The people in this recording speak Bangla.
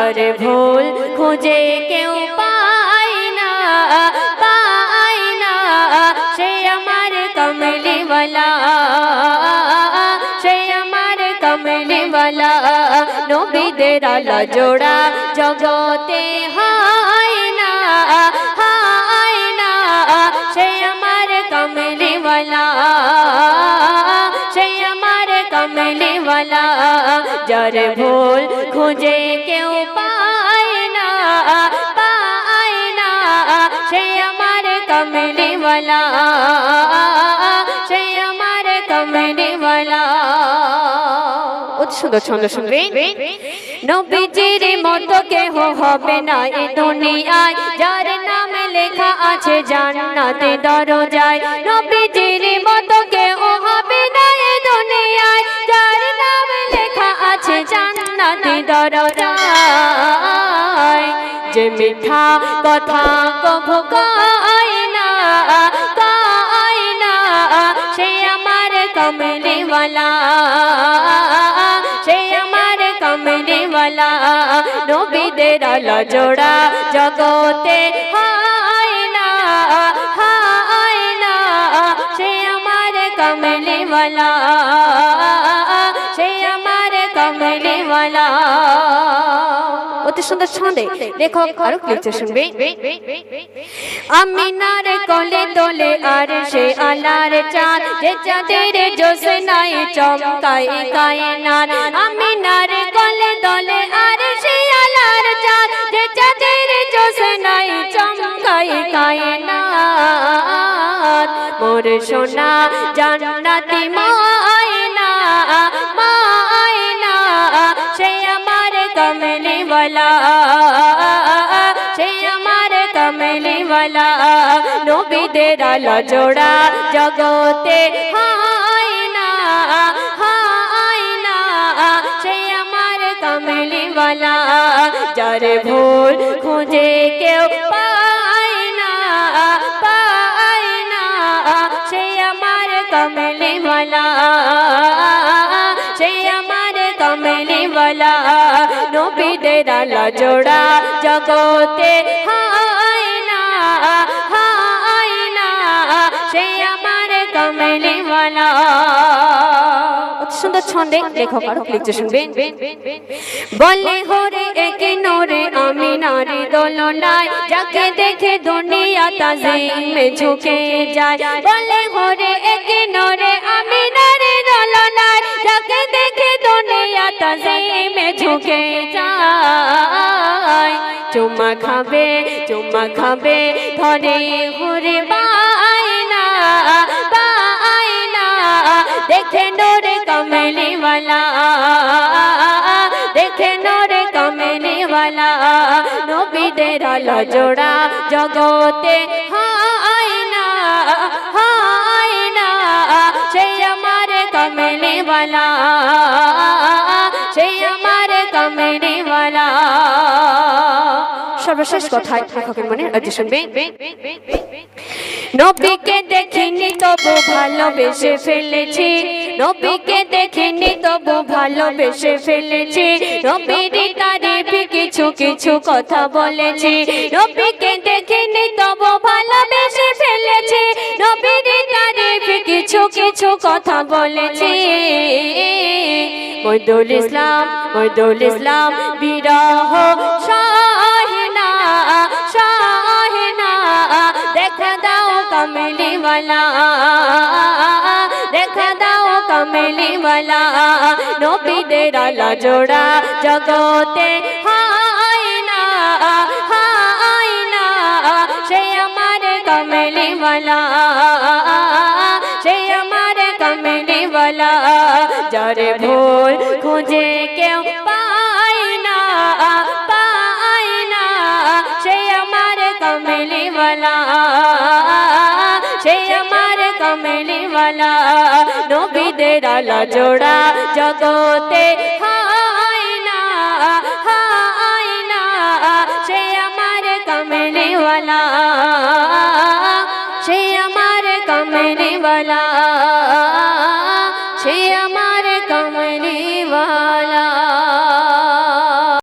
যার ভুল খুঁজে কেউ পায় না সে আমার কমলিওয়ালা, সে আমার কমলিওয়ালা। নবীদের আলা জোড়া জগতে হয় না সে আমার কমলিওয়ালা, সে আমার কমলিওয়ালা। যার ভুল খুঁজে কেউ পায় না সে আমার কমলিওয়ালা, সে আমার কমলিওয়ালা। অতি সুন্দর ছন্দ শুনবে। নবীজির মতো কেহ হবে না এ দুনিয়ায়, যার নামে লেখা আছে জান্নাতে দরজায়। নবীজির মতো কেহ হবে না এ দুনিয়ায়, যার নামে লেখা আছে জান্নাতে দরজায়। যে মিঠা কথা কভু কয় না সে আমার কমলিওয়ালা, সে আমার কমলিওয়ালা। নবীদের আলা জোড়া জগতে হয় না সে আমার কমলিওয়ালা, সে আমার কমলিওয়ালা। অতি সুন্দর ছন্দে লেখক আরো লিখছে শুনবে। আমিনার কোলে দোলে আর সে আলার চাঁদ, যে চাঁদের জোছনায় চমকায় কায়নাত। আমিনার কোলে দোলে আর সে আলার চাঁদ, যে চাঁদের জোছনায় চমকায় কায়নাত। মোর সোনা জান্নাতি ময়না সে আমার কমলিওয়ালা, সে আমার কমলিওয়ালা। নবীদের আলা জোড়া জগতে হয় না সে আমার কমলিওয়ালা। যার ভুল খুঁজে কেউ পায় না সে আমার কমলিওয়ালা, সে আমার কমলিওয়ালা। নবীদের আলা জোড়া জগতে হয় না সে আমার কমলিওয়ালা। সুন্দর ছন্দে লেখক আরো লিখছে শুনবেন। বলে হরে একে নরে আমি নারী দোলনায়, যাকে দেখে দুনিয়া তাজিমে ঝুঁকে যায়। বলে হরে একে নরে আমি নারী দোলনায়, যাকে দেখে দুনিয়া তাজিমে ঝুঁকে যায়। চুমা খাবে ধরে হরে বায়না দেখে নোরে কমলিওয়ালা, দেখে নোরে কমলিওয়ালা। নবীদের আলা জোড়া জগতে হয় না সে আমার কমলিওয়ালা, সে আমার কমলিওয়ালা। সর্বশেষ কথায় লেখকের মনে রাজি শুনবে। নবীকে দেখিনি তবু ভালোবেসে ফেলেছি, নবীকে দেখিনি তবু ভালোবেসে ফেলেছি। নবীর তারিফে কিছু কিছু কথা বলেছি, নবীকে দেখিনি তবু ভালোবেসে ফেলেছি। নবীর তারিফে কিছু কিছু কথা বলেছি। মইদুল ইসলাম বিরহ শাহিনা দেখা দাও কমলিওয়ালা, দেখা দাও কমলিওয়ালা। নবীদের আলা জোড়া জগতে হয় না সে আমার কমলিওয়ালা, সে আমার কমলিওয়ালা। যার ভুল খুঁজে কেউ পায় না সে আমার কমলিওয়ালা, সে আমার কমলিওয়ালা। নবীদের আলা জোড়া জগতে হয় না সে আমার কমলিওয়ালা, সে আমার কমলিওয়ালা, সে আমার কমলিওয়ালা।